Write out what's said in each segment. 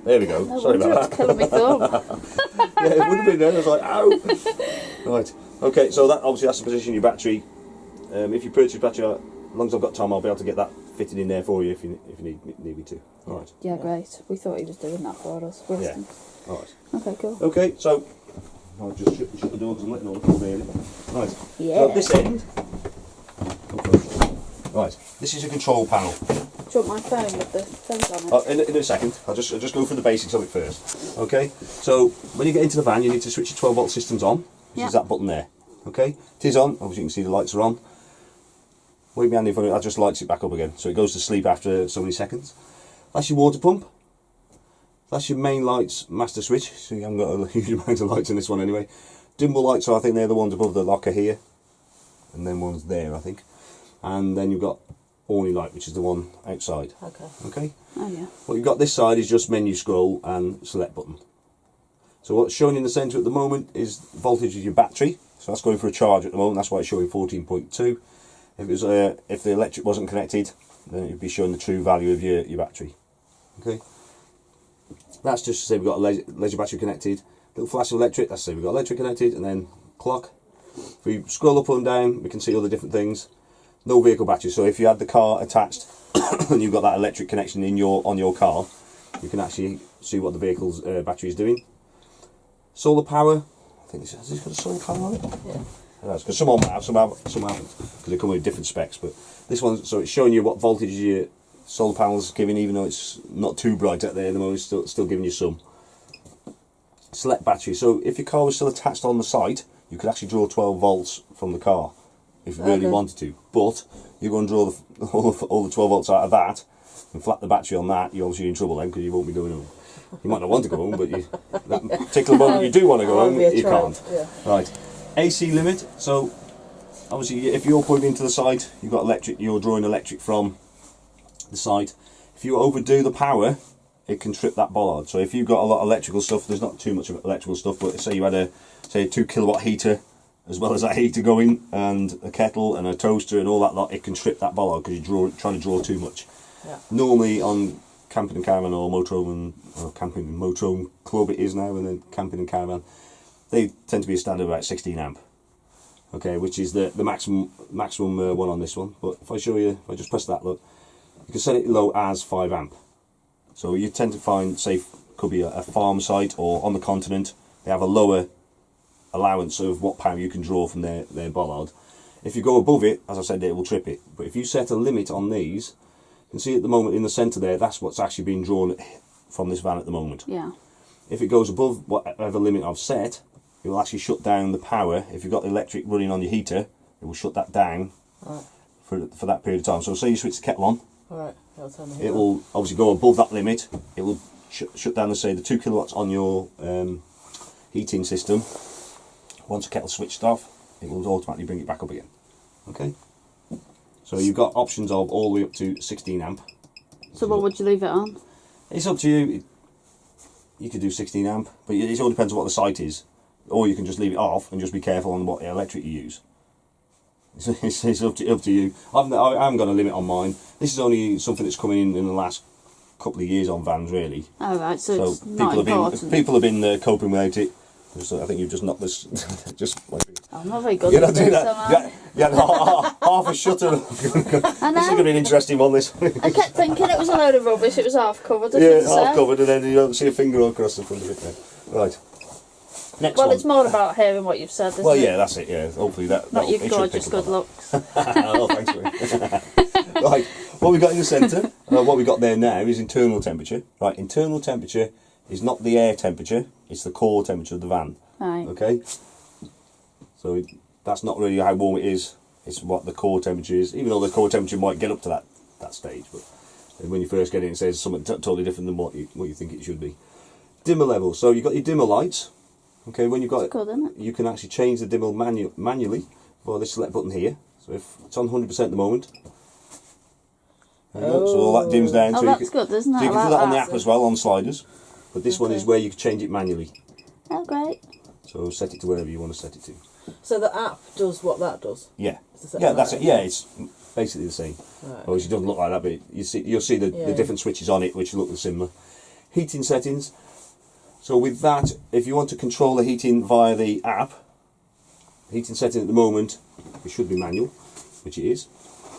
battery. There we go. No Sorry wonder about it's killing me thumb. Yeah, it would have been there. I was like, ow. Right. Okay, so that obviously that's the position of your battery. If you purchase battery, as long as I've got time, I'll be able to get that fitted in there for you if you need me to. All right. Yeah, great. We thought he was doing that for us. Yeah. All right. Okay, cool. Okay, so I'll just shut the door because I'm letting all the cold air in. Right. Yeah. So at this end. Right. This is a control panel. Do you want my phone with the things on it? In a second. I'll just go through the basics of it first. Okay. So when you get into the van, you need to switch your 12-volt systems on. Which is that button there. Okay. It is on. Obviously, you can see the lights are on. Wave my hand in front of it. That just lights it back up again. So it goes to sleep after so many seconds. That's your water pump. That's your main lights master switch. So you haven't got a huge amount of lights in this one anyway. Dimmable lights, so I think they're the ones above the locker here. And then one's there, I think. And then you've got Orny light, which is the one outside. Okay. Okay? Oh, yeah. What you've got this side is just menu scroll and select button. So what's shown in the centre at the moment is voltage of your battery. So that's going for a charge at the moment. That's why it's showing 14.2. If the electric wasn't connected, then it would be showing the true value of your battery. Okay. That's just to say we've got a laser battery connected. Little flash of electric. That's to say we've got electric connected, and then clock. If we scroll up and down, we can see all the different things. No vehicle battery. So if you had the car attached and you've got that electric connection on your car, you can actually see what the vehicle's battery is doing. Solar power. I think has this got a solar power on it? Yeah. Because some have, some haven't, because they come with different specs. But this one, so it's showing you what voltage your solar panel's giving, even though it's not too bright out there at the moment. It's still giving you some. Select battery. So if your car was still attached on the site, you could actually draw 12 volts from the car if you really wanted to. But you're going to draw all the 12 volts out of that and flat the battery on that. You're obviously in trouble then because you won't be going home. You might not want to go home, but that particular moment you do want to go home, you can't. Yeah. Right. AC limit. So obviously if you're plugged into the site, you've got electric, you're drawing electric from the site. If you overdo the power, it can trip that bollard. So if you've got a lot of electrical stuff, there's not too much of electrical stuff, but say you had a 2 kilowatt heater as well as that heater going, and a kettle and a toaster and all that lot, it can trip that bollard because you're trying to draw too much. Yeah. Normally on camping and caravan or motorhome camping and motorhome club it is now, and then camping and caravan, they tend to be a standard about 16 amp. Okay, which is the maximum one on this one. But if I show you, if I just press that, look, you can set it low as 5 amp. So you tend to find, say, could be a farm site or on the continent, they have a lower allowance of what power you can draw from their bollard. If you go above it, as I said, it will trip it. But if you set a limit on these, you can see at the moment in the centre there, that's what's actually being drawn from this van at the moment. Yeah. If it goes above whatever limit I've set, it will actually shut down the power. If you've got the electric running on your heater, it will shut that down for that period of time. So say you switch the kettle on, it will obviously go above that limit. It will shut down, say, the 2 kilowatts on your heating system. Once the kettle's switched off, it will automatically bring it back up again. Okay? So you've got options of all the way up to 16 amp. So what would you leave it on? It's up to you. You could do 16 amp, but it all depends on what the site is. Or you can just leave it off and just be careful on what electric you use. It's up to you. I haven't got a limit on mine. This is only something that's coming in the last couple of years on vans, really. Oh, right, so it's not important. People have been coping without it. So I think you've just knocked this. I'm not very good at this, am I? Half a shutter. This is going to be an interesting one, this. I kept thinking it was a load of rubbish. It was half covered. Half covered, and then you don't see a finger across the front of it there. Right. Next one. It's more about hearing what you've said, isn't it? Well, yeah, that's it, yeah. Hopefully that... Not your gorgeous good looks. Oh, thanks for it. Right, what we've got in the centre, what we've got there now is internal temperature. Right, internal temperature is not the air temperature, it's the core temperature of the van. Right. Okay? So that's not really how warm it is, it's what the core temperature is, even though the core temperature might get up to that stage, but when you first get in it says something totally different than what you think it should be. Dimmer level, so you've got your dimmer lights. Okay, when you've got good, isn't it? You can actually change the dimmer manually via this select button here. So if it's on 100% at the moment, so all that dims down. Oh, so that's good, isn't it? So you can do that on the app as well, on sliders. But this one is where you can change it manually. Oh, great. So set it to wherever you want to set it to. So the app does what that does? Yeah. Yeah, that's it. Yeah, it's basically the same. Right. Obviously it doesn't look like that, but you'll see the different switches on it, which look similar. heating settings. So with that, if you want to control the heating via the app, heating setting at the moment, it should be manual, which it is.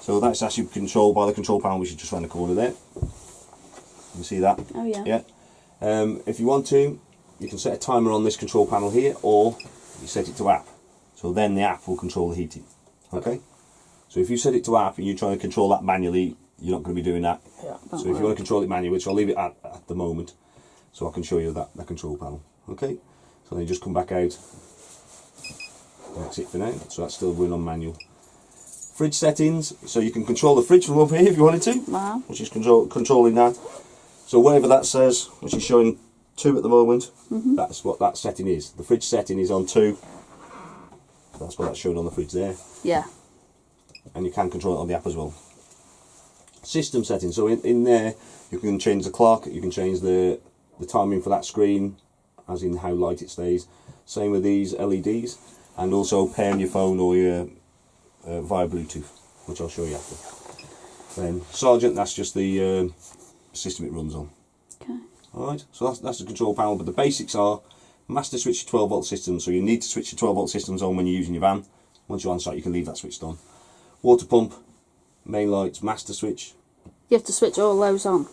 So that's actually controlled by the control panel, which is just around the corner there. You see that? Oh yeah. Yeah. If you want to, you can set a timer on this control panel here, or you set it to app. So then the app will control the heating. Okay? So if you set it to app and you're trying to control that manually, you're not going to be doing that. Yeah. So if you want to control it manually, which I'll leave it at the moment, so I can show you that control panel. Okay? So then you just come back out. That's it for now. So that's still running on manual. Fridge settings, so you can control the fridge from up here if you wanted to, Wow. which is controlling that. So whatever that says, which is showing 2 at the moment, that's what that setting is. The fridge setting is on 2. That's what that's showing on the fridge there. Yeah. And you can control it on the app as well. System settings, so in there you can change the clock, you can change the timing for that screen, as in how light it stays. Same with these LEDs, and also pairing your phone or your via Bluetooth, which I'll show you after. Then Sergeant, that's just the system it runs on. Okay. Alright, so that's the control panel, but the basics are master switch 12 volt system, so you need to switch your 12 volt systems on when you're using your van. Once you're on site you can leave that switched on. Water pump, main lights, master switch. You have to switch all those on,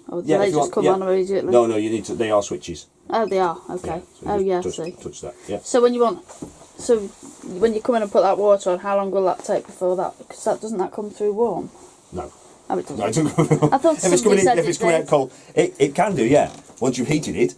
or do Yeah, they if you just want- come yeah. on immediately? No, you need to, they are switches. Oh, they are. Okay. So you Oh yeah. just See. touch that, yeah. So when you want, so when you come in and put that water on, how long will that take before that? Because doesn't that come through warm? No. Oh, it doesn't. No, it doesn't. I thought if it's coming somebody said if it's it coming did. out cold, it can do, yeah. Once you've heated it,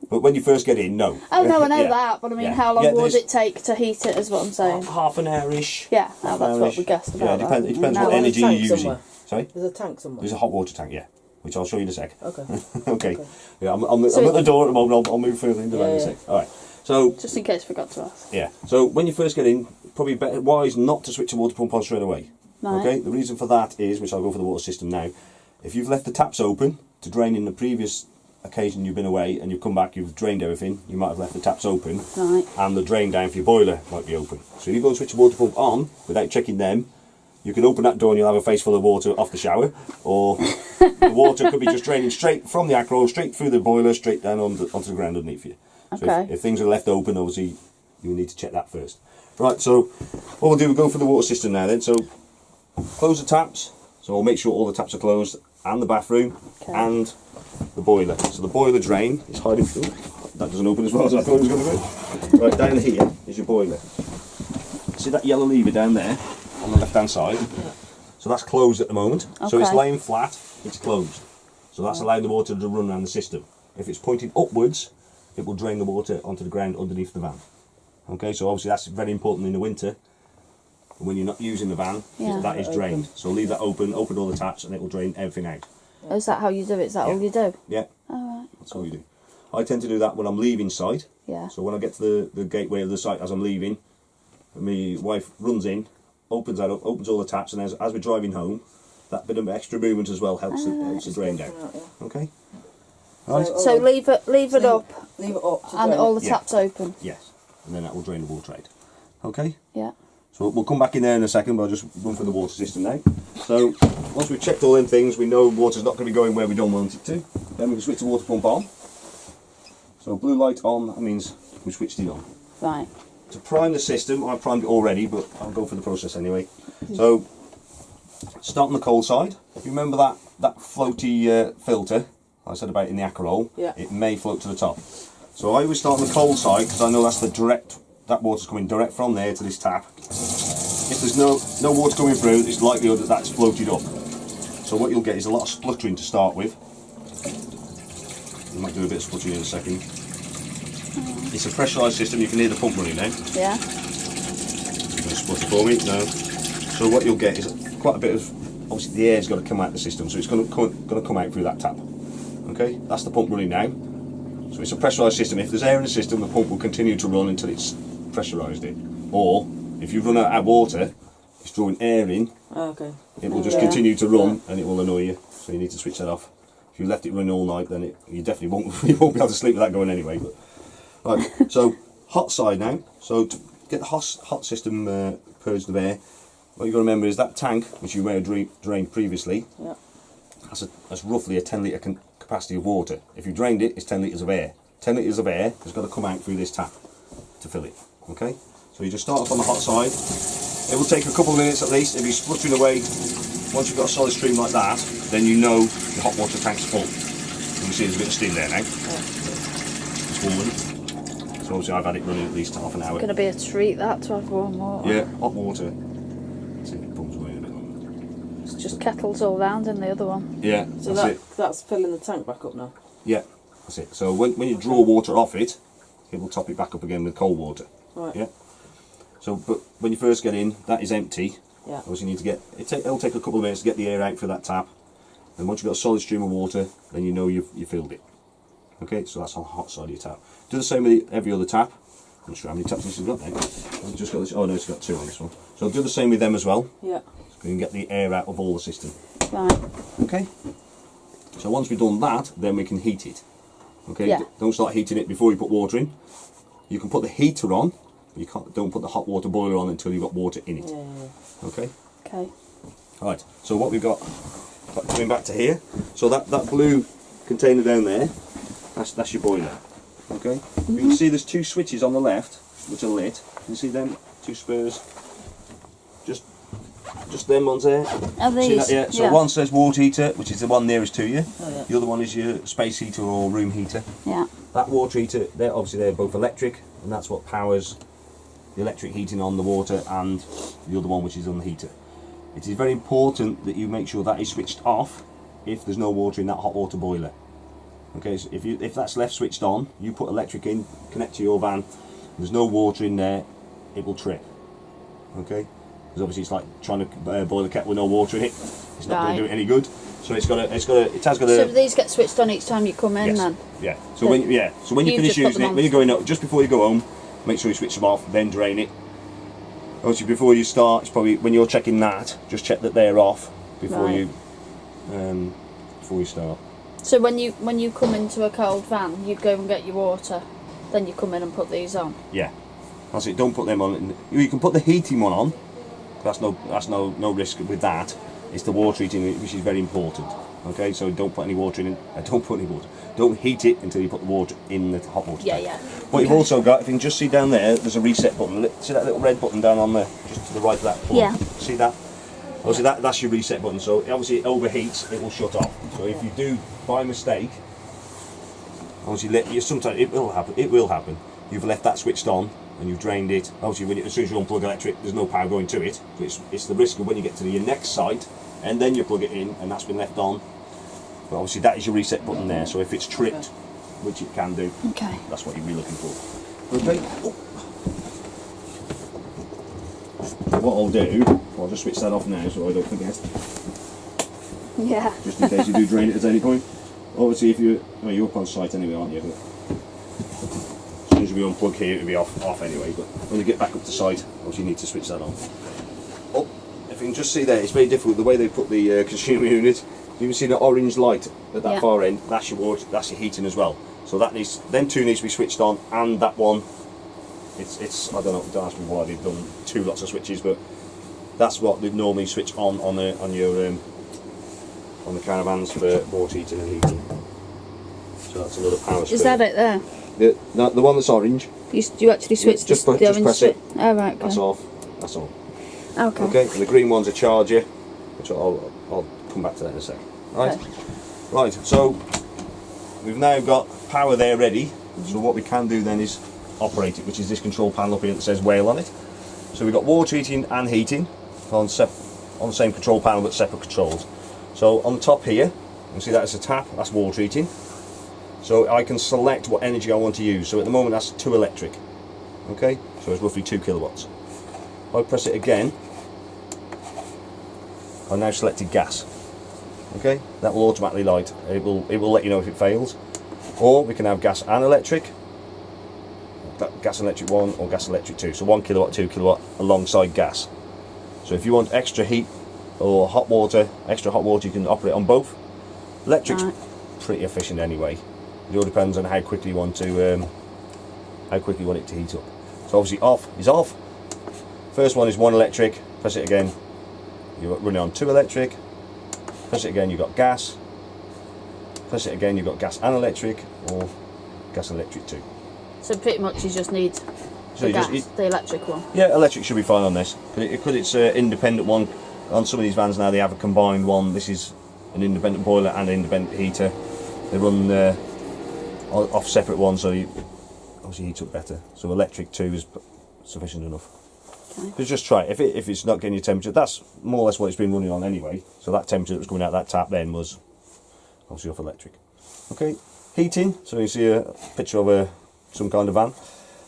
but when you first get in, no. Oh no, I know Yeah. that, but I mean, Yeah. how long Yeah, would there's- it take to heat it? Is what I'm saying. Half an hour-ish. Yeah, that's what we guessed about. Yeah, it depends that. what Now, energy There's a you're tank using. somewhere. Sorry? There's a tank somewhere. There's a hot water tank, yeah, which I'll show you in a sec. Okay. Okay. Okay. Yeah, I'm So at the door at the moment. I'll move further into that in a Yeah, sec. All right. So Just in case I forgot to ask. yeah. So when you first get in, probably wise not to switch the water pump on straight away. Right. Okay. The reason for that is, which I'll go for the water system now. If you've left the taps open to drain in the previous occasion you've been away and you've come back, you've drained everything, you might have left the taps open, Right. and the drain down for your boiler might be open. So if you go and switch the water pump on without checking them, you can open that door and you'll have a face full of water off the shower, or the water could be just draining straight from the acro, straight through the boiler, straight down onto the ground underneath you. So Okay. if things are left open, obviously you need to check that first. Right, so what we'll do, we'll go for the water system now then. So close the taps, so we'll make sure all the taps are closed, and the bathroom, Okay. and the boiler. So the boiler drain is hiding. Ooh, that doesn't open as well as I thought it was going to go. Right, down here is your boiler. See that yellow lever down there on the left hand side? So that's closed at the moment. So it's Okay. laying flat, it's closed. So that's allowing the water to run around the system. If it's pointing upwards, it will drain the water onto the ground underneath the van. Okay, so obviously that's very important in the winter. When you're not using the van, Yeah. that is drained. So leave that open all the taps, and it will drain everything out. Is that how you do it? Is that all you do? Yeah, Alright. that's all you do. I tend to do that when I'm leaving site. Yeah. So when I get to the gateway of the site as I'm leaving, my wife runs in, opens that up, opens all the taps, and as we're driving home, that bit of extra movement as well helps the drain down. Okay? Right? So leave it Leave up, Leave it up. To and drain all it. the Yeah. taps open. Yes. And then that will drain the water out. Okay? Yeah. So we'll come back in there in a second, but I'll just run through the water system now. So once we've checked all them things, we know water's not going to be going where we don't want it to. Then we can switch the water pump on. So blue light on, that means we switched it on. Right. To prime the system, I primed it already, but I'll go for the process anyway. So start on the cold side. If you remember that floaty filter I said about in the Acarol, Yeah. it may float to the top. So I always start on the cold side because I know that's that water's coming direct from there to this tap. If there's no water coming through, it's likelihood that that's floated up. So what you'll get is a lot of spluttering to start with. You might do a bit of spluttering in a second. It's a pressurised system, you can hear the pump running now. Yeah. No splutter for me, no. So what you'll get is quite a bit of, obviously the air's got to come out of the system, so it's going to come out through that tap. Okay, that's the pump running now. So it's a pressurised system. If there's air in the system, the pump will continue to run until it's pressurised it. Or if you run out of water, it's drawing air in, Oh, okay. it will just Yeah. continue to run and it will annoy you. So you need to switch that off. If you left it running all night, then you definitely won't you won't be able to sleep with that going anyway. But, right, so hot side now. So to get the hot system purged of air, what you've got to remember is that tank, which you may have drained previously, Yeah. has roughly a 10 litre capacity. capacity of water. If you drained it, it's 10 litres of air. 10 litres of air has got to come out through this tap to fill it. Okay, so you just start off on the hot side. It will take a couple of minutes at least. If you're spluttering away, once you've got a solid stream like that, then you know the hot water tank's full. You can see there's a bit of steam there now. It's warm. So obviously I've had it running at least half an hour. It's going to be a treat that to have warm water. Yeah, hot water. Let's see if it pumps away a bit. It's just kettles all round in the other one. Yeah, So that's it. that's filling the tank back up now. Yeah, that's it. So when you draw water off it, it will top it back up again with cold water. Right. Yeah. So, but when you first get in, that is empty. Yeah. Obviously, you need to get it'll take a couple of minutes to get the air out through that tap. And once you've got a solid stream of water, then you know you filled it. Okay, so that's on the hot side of your tap. Do the same with every other tap. I'm not sure how many taps this has got now. I've just got this. Oh no, it's got 2 on this one. So do the same with them as well. Yeah. So you can get the air out of all the system. Right. Okay. So once we've done that, then we can heat it. Okay. Yeah. Don't start heating it before you put water in. You can put the heater on. You don't put the hot water boiler on until you've got water in it. Yeah. Okay. Okay. Right. So what we've got, coming back to here. So that blue container down there, that's your boiler. Okay. You can see there's 2 switches on the left which are lit. You see them 2 spurs. Just them ones there. Are See these? that? Yeah. So one says water heater, which is the one nearest to you. Oh, yeah. The other one is your space heater or room heater. Yeah. That water heater, they're both electric, and that's what powers the electric heating on the water, and the other one which is on the heater. It is very important that you make sure that is switched off if there's no water in that hot water boiler. Okay, so if that's left switched on, you put electric in, connect to your van, there's no water in there, it will trip. Okay, because obviously it's like trying to boil a kettle with no water in it. It's not going to do it any good. So it has got So a. these get switched on each time you come in, Yes. then? Yeah. So when you finish just put using them it, on. when you're going up, just before you go home, make sure you switch them off, then drain it. Obviously, before you start, it's probably when you're checking that, just check that they're off before Right. you start. So when you come into a cold van, you go and get your water, then you come in and put these on. Yeah. That's it. Don't put them on. You can put the heating one on. That's no risk with that. It's the water heating which is very important. Okay, so don't put any water in. Don't put any water. Don't heat it until you put the water in the hot water tank. Yeah. What you've also got, if you can just see down there, there's a reset button. See that little red button down on the just to the right of that button? Yeah. See that? Obviously that's your reset button. So obviously it overheats, it will shut off. So if you do by mistake, obviously sometimes it will happen. It will happen. You've left that switched on and you've drained it. Obviously as soon as you unplug electric, there's no power going to it. So it's the risk of when you get to your next site and then you plug it in and that's been left on. But obviously that is your reset button there. So if it's tripped, which it can do, Okay. that's what you'll be looking for. Okay. What I'll do, I'll just switch that off now so I don't forget. Yeah. Just in case you do drain it at any point. Obviously, if you're up on site anyway, aren't you? But as soon as we unplug here, it'll be off anyway. But when you get back up to site, obviously you need to switch that on. Oh, if you can just see there, it's very difficult the way they put the consumer unit. You can see the orange light at that far end. That's your water. That's your heating as well. So that needs, them 2 needs to be switched on, and that one. It's I don't know. Don't ask me why they've done 2 lots of switches, but that's what they'd normally switch on the caravans for water heating and heating. So that's another power spur. Is that it there? The one that's orange. You actually switch just the press orange it. Oh, right, okay. That's off. That's on. Okay. Okay. And the green one's a charger, which I'll come back to that in a sec. Right. Okay. Right. So we've now got power there ready. So what we can do then is operate it, which is this control panel up here that says Whale on it. So we've got water heating and heating on the same control panel but separate controls. So on the top here, you can see that it's a tap, that's water heating. So I can select what energy I want to use. So at the moment that's 2 electric. Okay, so it's roughly 2 kilowatts. If I press it again, I've now selected gas. Okay, that will automatically light. It will let you know if it fails. Or we can have gas and electric. Gas and electric 1 or gas and electric 2. So 1 kilowatt, 2 kilowatt alongside gas. So if you want extra heat or hot water, extra hot water, you can operate on both. Electric's pretty efficient anyway. It all depends on how quickly you want to it to heat up. So obviously off is off. First one is 1 electric. Press it again. You're running on 2 electric. Press it again. You've got gas. press it again, you've got gas and electric, or gas and electric too. So pretty much you just need So the gas, the electric one. Yeah, electric should be fine on this. Because it's an independent one. On some of these vans now they have a combined one. This is an independent boiler and an independent heater. They run off separate ones, so you obviously heat up better. So electric too is sufficient enough. Okay. Just try it. If it's not getting your temperature, that's more or less what it's been running on anyway. So that temperature that was coming out that tap then was obviously off electric. Okay, heating. So you see a picture of some kind of van.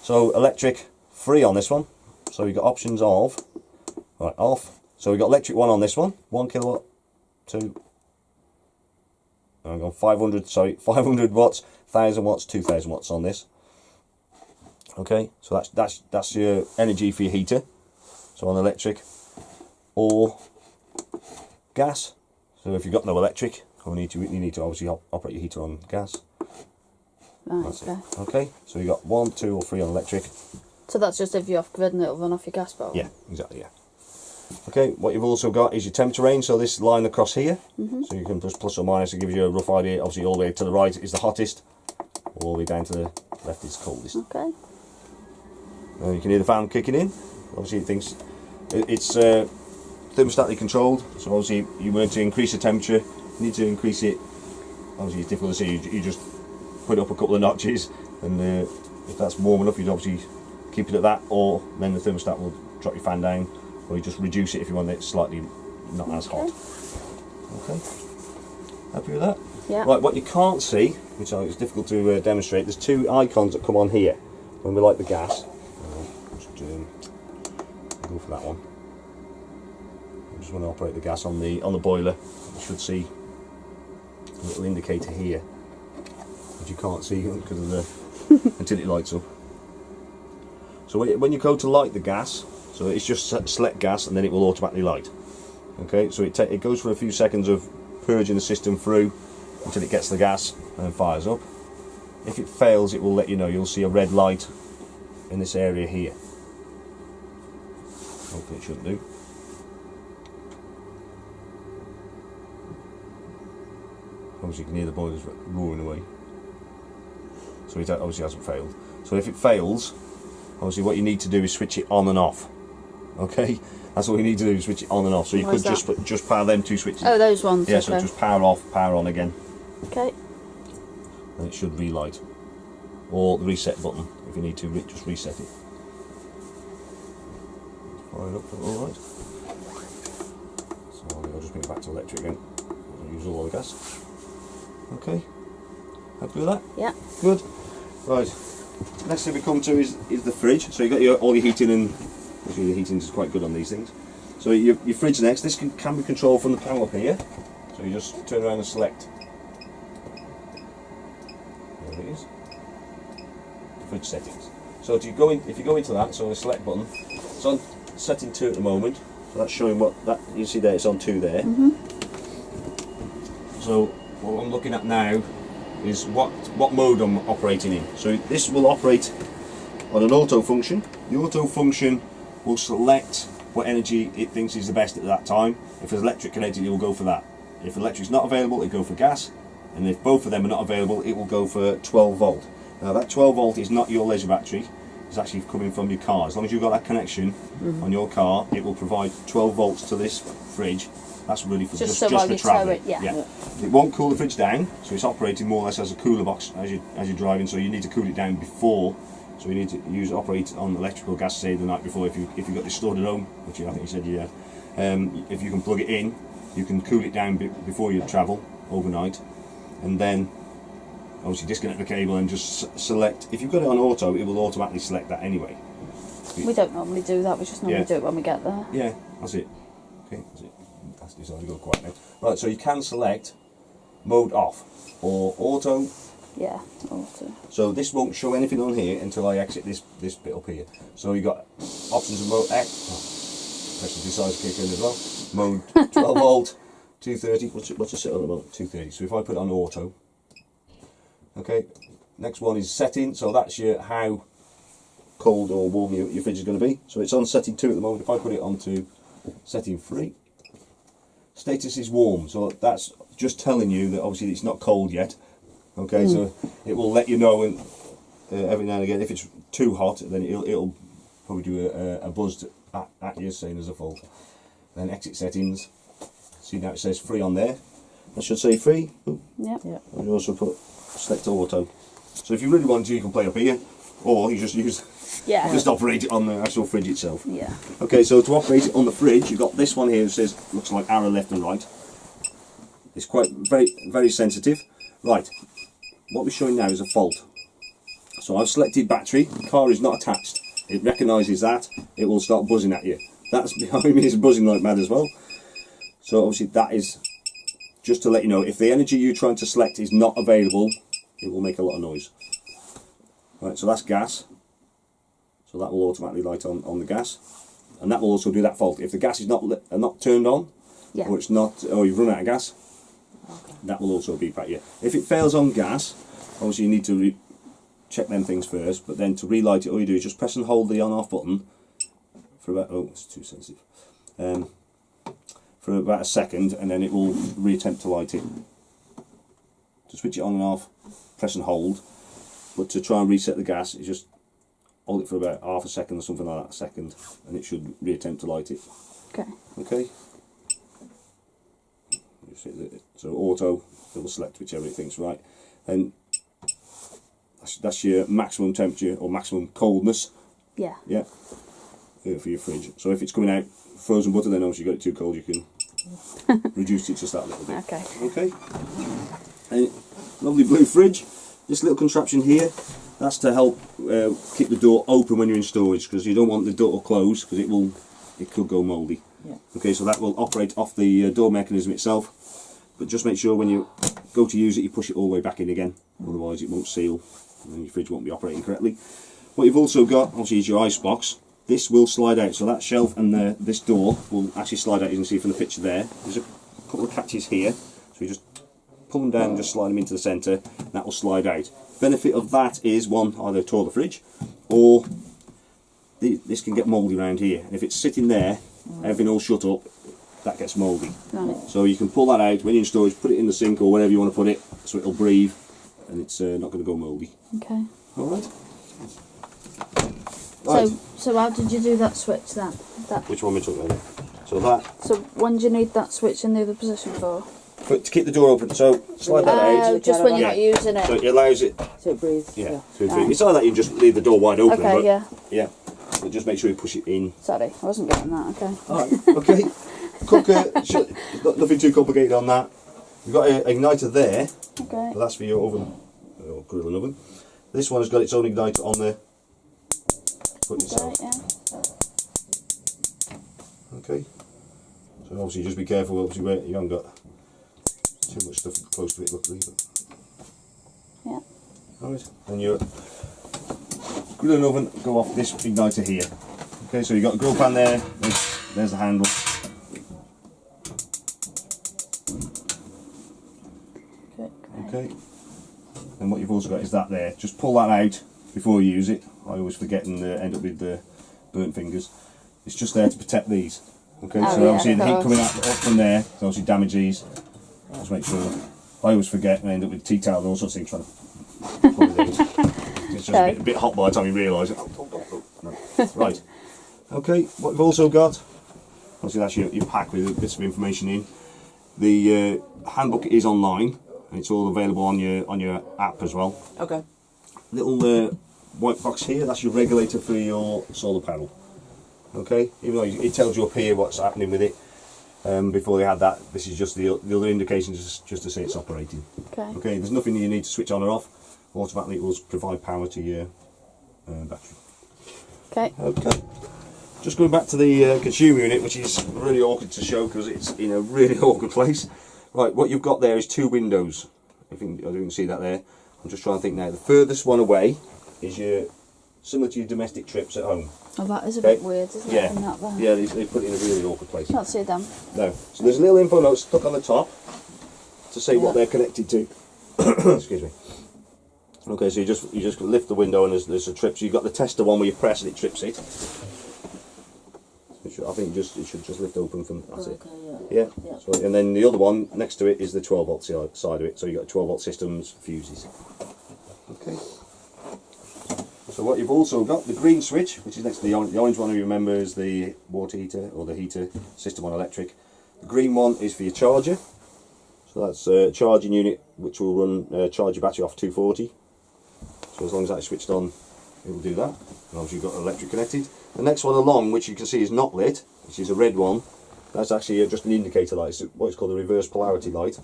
So electric free on this one. So you've got options of off. So we've got electric 1 on this one, 1 kilowatt, 2. I've gone 500 watts, 1000 watts, 2000 watts on this. Okay, so that's your energy for your heater. So on electric or gas. So if you've got no electric, you need to obviously operate your heater on gas. Right, That's okay. it. Okay, so you got 1, 2 or 3 on electric. So that's just if you're off grid and it'll run off your gas bottle? Yeah, exactly, yeah. Okay, what you've also got is your temperature range, so this line across here, so you can press plus or minus, it gives you a rough idea. Obviously all the way to the right is the hottest, all the way down to the left is coldest. Okay. You can hear the fan kicking in. Obviously it thinks it's thermostatically controlled, so obviously you want to increase the temperature, you need to increase it. Obviously it's difficult to see, you just put it up a couple of notches, and if that's warm enough you'd obviously keep it at that, or then the thermostat will drop your fan down, or you just reduce it if you want it slightly not as hot. Okay, happy with that? Yeah. Right, what you can't see, which is difficult to demonstrate, there's 2 icons that come on here when we light the gas. Just go for that one. I just want to operate the gas on the boiler. You should see a little indicator here, which you can't see because of the until it lights up. So when you go to light the gas, so it's just select gas and then it will automatically light. Okay, so it goes for a few seconds of purging the system through until it gets the gas and then fires up. If it fails, it will let you know. You'll see a red light in this area here. Hopefully it shouldn't do. Obviously you can hear the boilers roaring away. So it obviously hasn't failed. So if it fails, obviously what you need to do is switch it on and off. Okay, that's what you need to do, switch it on and off. So you could just power them 2 switches. Oh, those ones. Yeah, okay. so just power off, power on again. Okay. And it should relight. Or the reset button, if you need to just reset it. Fire it up, alright. So I'll just bring it back to electric again. I'll use all the gas. Okay, happy with that? Yeah. Good. Right, next thing we come to is the fridge. So you've got all your heating, and obviously the heating is quite good on these things. So your fridge next. This can be controlled from the panel up here. So you just turn around and select. There it is. Fridge settings. So if you go into that, so the select button, it's on setting 2 at the moment. So that's showing what that you see there. It's on 2 there. So what I'm looking at now is what mode I'm operating in. So this will operate on an auto function. The auto function will select what energy it thinks is the best at that time. If there's electric connected, it will go for that. If electric's not available, it'll go for gas. And if both of them are not available, it will go for 12 volt. Now that 12 volt is not your leisure battery, it's actually coming from your car. As long as you've got that connection on your car, it will provide 12 volts to this fridge. That's really for just for travelling. It won't cool the fridge down, so it's operating more or less as a cooler box as you're driving. So you need to cool it down before. So you need to operate on electrical gas, say the night before. If you've got this stored at home, which I think you said you had, if you can plug it in, you can cool it down before you travel overnight, and then obviously disconnect the cable and just select. If you've got it on auto, it will automatically select that anyway. We don't normally do that. We just normally do it when we get there. Yeah, that's it. Okay, that's it. That's decided to go quiet now. Right, so you can select mode off or auto. Yeah, auto. So this won't show anything on here until I exit this bit up here. So you got options of mode X. Press the decides to kick in as well. Mode 12 volt, 230. What's the set on the moment? 230. So if I put it on auto. Okay. Next one is setting. So that's how cold or warm your fridge is going to be. So it's on setting 2 at the moment. If I put it onto setting 3. Status is warm, so that's just telling you that obviously it's not cold yet. Okay, so it will let you know, and every now and again, if it's too hot, then it'll probably do a buzz at you, saying there's a fault. Then exit settings. See now it says free on there. That should say free. Yep. And you also put select auto. So if you really want to, you can play up here, or you just use just operate it on the actual fridge itself. Yeah. Okay, so to operate it on the fridge, you've got this one here that says looks like arrow left and right. It's quite very sensitive. Right. What we're showing now is a fault. So I've selected battery. The car is not attached. It recognises that. It will start buzzing at you. That's behind me is buzzing like mad as well. So obviously that is just to let you know, if the energy you're trying to select is not available, it will make a lot of noise. Right, so that's gas. So that will automatically light on the gas, and that will also do that fault. If the gas is not turned on, or it's not, or you've run out of gas, that will also beep at you. If it fails on gas, obviously you need to check them things first. But then to relight it, all you do is just press and hold the on/off button for about it's too sensitive. For about a second, and then it will reattempt to light it. To switch it on and off, press and hold. But to try and reset the gas, you just hold it for about half a second or something like that, a second, and it should reattempt to light it. Okay. Okay. So auto, it will select whichever it thinks right, and that's your maximum temperature or maximum coldness. Yeah. Yeah. For your fridge. So if it's coming out frozen butter, then obviously you got it too cold, you can reduce it just that little bit. Okay. Okay. And lovely blue fridge. This little contraption here, that's to help keep the door open when you're in storage, because you don't want the door closed, because it could go mouldy. Yeah. Okay, so that will operate off the door mechanism itself, but just make sure when you go to use it, you push it all the way back in again, otherwise it won't seal and your fridge won't be operating correctly. What you've also got, obviously, is your ice box. This will slide out, so that shelf and this door will actually slide out. You can see from the picture there. There's a couple of catches here, so you just pull them down and just slide them into the centre, and that will slide out. Benefit of that is, one, either thaw the fridge, or this can get mouldy around here. And if it's sitting there, everything all shut up, that gets mouldy. Right. So you can pull that out when you're in storage, put it in the sink or wherever you want to put it, so it'll breathe, and it's not going to go mouldy. Okay. All right. So how did you do that switch then? Which one we took then? So that. So when do you need that switch in the other position for? To keep the door open. So slide that out. Just when you're not using it. So it allows it. So it breathes. Yeah. So it's not that you just leave the door wide open. Okay. But, Yeah. Yeah. But just make sure you push it in. Sorry, I wasn't getting that. Okay. Alright. Okay. Cooker. Nothing too complicated on that. You've got an igniter there. Okay. But that's for your oven, or grill and oven. This one has got its own igniter on there. Put it yourself. Right, yeah. Okay. So obviously just be careful. Obviously where you haven't got too much stuff close to it, luckily. But. Yeah. Alright. And your grill and oven go off this igniter here. Okay. So you've got a grill pan there. There's the handle. Okay. And what you've also got is that there. Just pull that out before you use it. I always forget and end up with the burnt fingers. It's just there to protect these. Okay, Oh, so yeah, obviously the heat of coming up from there, so obviously damage these. Just make sure. I always forget and end up with tea towel and all sorts of things trying to pull it in. It's just a bit hot by the time you realise it. No. Right. Okay, what we've also got, obviously that's your pack with bits of information in. The handbook is online and it's all available on your app as well. Okay. Little white box here, that's your regulator for your solar panel. Okay, even though it tells you up here what's happening with it, before they had that, this is just the other indication, just to say it's operating. Okay. Okay, there's nothing you need to switch on or off. Automatically it will provide power to your battery. Okay. Okay. Just going back to the consumer unit, which is really awkward to show because it's in a really awkward place. Right, what you've got there is two windows. I didn't see that there. I'm just trying to think now. The furthest one away is similar to your domestic trips at home. Oh, that is a bit weird, isn't it? In that there. Yeah, they put it in a really awkward place. Can't see them. No. So there's a little info note stuck on the top to say what they're connected to. Excuse me. Okay, so you just lift the window and there's a trip. So you've got the tester one where you press and it trips it. So I think it should just lift open from. That's it. Okay, Yeah. Yeah. So, and then the other one next to it is the 12 volt side of it. So you got 12 volt systems, fuses. Okay. So what you've also got, the green switch, which is next to the orange one, you remember, is the water heater or the heater system on electric. The green one is for your charger. So that's a charging unit which will run charge your battery off 240. So as long as that's switched on, it will do that. And obviously you've got electric connected. The next one along, which you can see is not lit, which is a red one, that's actually just an indicator light. It's what's called a reverse polarity light,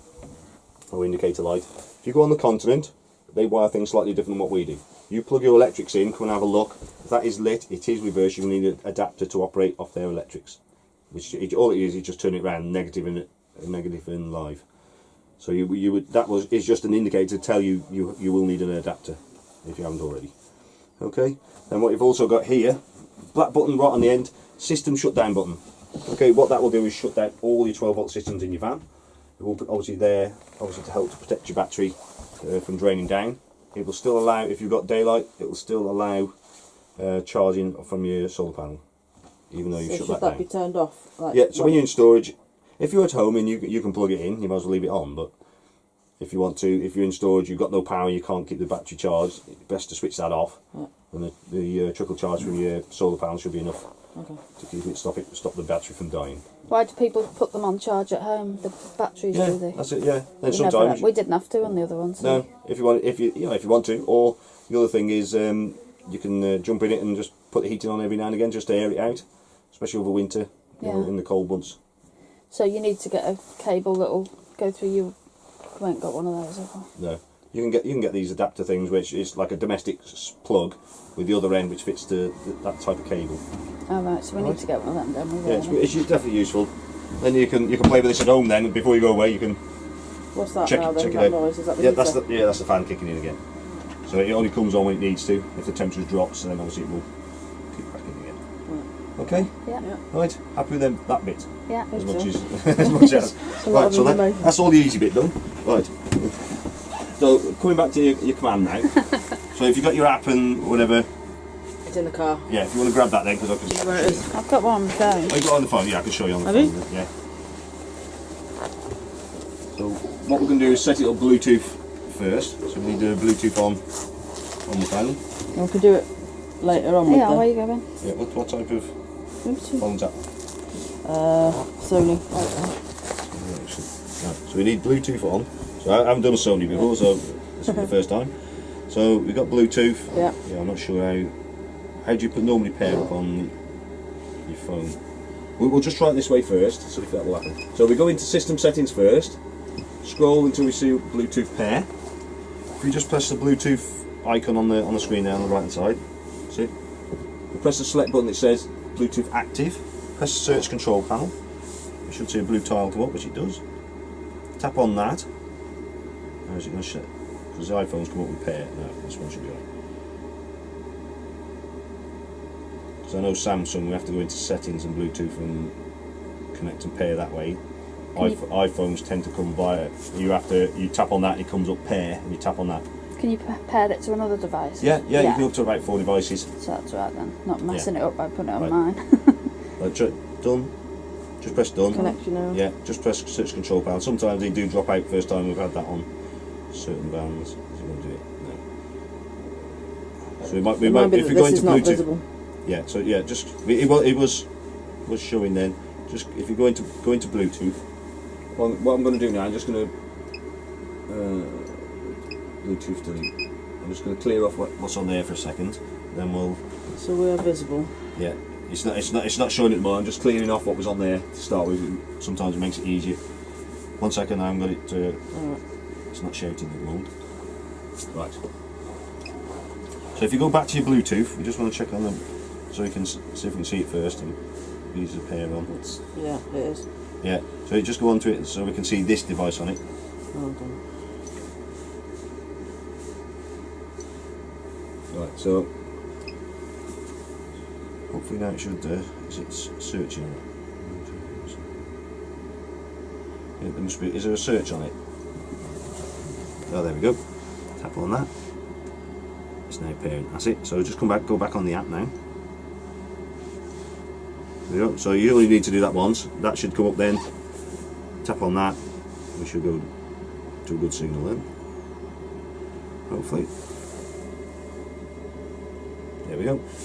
or indicator light. If you go on the continent, they wire things slightly different than what we do. You plug your electrics in, come and have a look. If that is lit, it is reverse. You will need an adapter to operate off their electrics. All it is just turn it around, negative and live. So is just an indicator to tell you will need an adapter if you haven't already. Okay. Then what you've also got here, black button right on the end, system shutdown button. Okay. What that will do is shut down all your 12 volt systems in your van. It will obviously to help to protect your battery from draining down. It will still allow, if you've got daylight, it will still allow charging from your solar panel, even though you shut that down. Should that be turned off? Like, yeah, so when you're in storage, if you're at home and you can plug it in, you might as well leave it on, but if you want to, if you're in storage, you've got no power, you can't keep the battery charged, it's best to switch that off, and the trickle charge from your solar panel should be enough to keep it, stop the battery from dying. Why do people put them on charge at home? The batteries, Yeah, do they? that's it. Yeah. Then We sometimes we didn't have to on the other ones. no, if you want to, or the other thing is you can jump in it and just put the heating on every now and again just to air it out, especially over winter, in the cold months. So you need to get a cable that'll go through you. We ain't got one of those, have we? No, you can get these adapter things, which is like a domestic plug with the other end, which fits that type of cable. Oh right, so we need to get one of them, don't we? Yeah, it's definitely useful. Then you can play with this at home. Then before you go away, you can What's that check now? it That out. noise? Is that the Yeah, heater? that's the fan kicking in again. So it only comes on when it needs to. If the temperature drops, then obviously it will kick back in again. Okay. Yeah. Right. Happy with that bit. Yeah. As me much too. as much as. a lot Right. of So information. that's all the easy bit done. Right. So coming back to your command now. So if you've got your app and whatever, It's in the car. yeah. If you want to grab that then, because I can. Where it is. I've got one on the phone. Oh, you got it on the phone? Yeah, I can show you on the Have phone. Yeah. So what we're going to do is set it up Bluetooth first. So we need the Bluetooth on the phone. We could do it later on with Yeah, where are you going? Yeah. What type of Bluetooth. phone's that? Sony. Right, so we need Bluetooth on. So I haven't done a Sony before, so this will be the first time. So we've got Bluetooth. Yeah. Yeah, I'm not sure how do you normally pair up on your phone. We'll just try it this way first, so if that will happen. So we go into system settings first, scroll until we see Bluetooth pair. If you just press the Bluetooth icon on the screen there on the right hand side, see? We press the select button that says Bluetooth active. Press the search control panel. You should see a blue tile come up, which it does. Tap on that. How is it going to set? Because the iPhones come up with pair. No, this one should be on. Because I know Samsung, we have to go into settings and Bluetooth and connect and pair that way. iPhones tend to come via. You tap on that, and it comes up pair, and you tap on that. Can you pair it to another device? Yeah, you can up to about 4 devices. So that's right then. Not messing it up by putting it on Right. mine. Done. Just press done. Connection now. Yeah, just press search control panel. Sometimes they do drop out first time we've had that on certain bands. Is it going to do it? No. So we might if we go into not Bluetooth. visible. Yeah. So yeah, just it was showing then. Just if you go into Bluetooth. What I'm going to do now, I'm just going to Bluetooth delete. I'm just going to clear off what's on there for a second. Then we'll. So we are visible. Yeah. It's not showing it more. I'm just clearing off what was on there to start with. Sometimes it makes it easier. 1 second, now I'm got it. Alright. It's not shouting at the moment. Right. So if you go back to your Bluetooth, we just want to check on them, so you can see if we can see it first and use the pair on. Yeah, it is. Yeah. So you just go onto it so we can see this device on it. Hold on. Right. So hopefully now it should. Is it searching on it? Yeah, there must be. Is there a search on it? Oh, there we go. Tap on that. It's now pairing. That's it. So just go back on the app now. There you go. So you only need to do that once. That should come up then. Tap on that. We should go to a good signal then. Hopefully. There we go.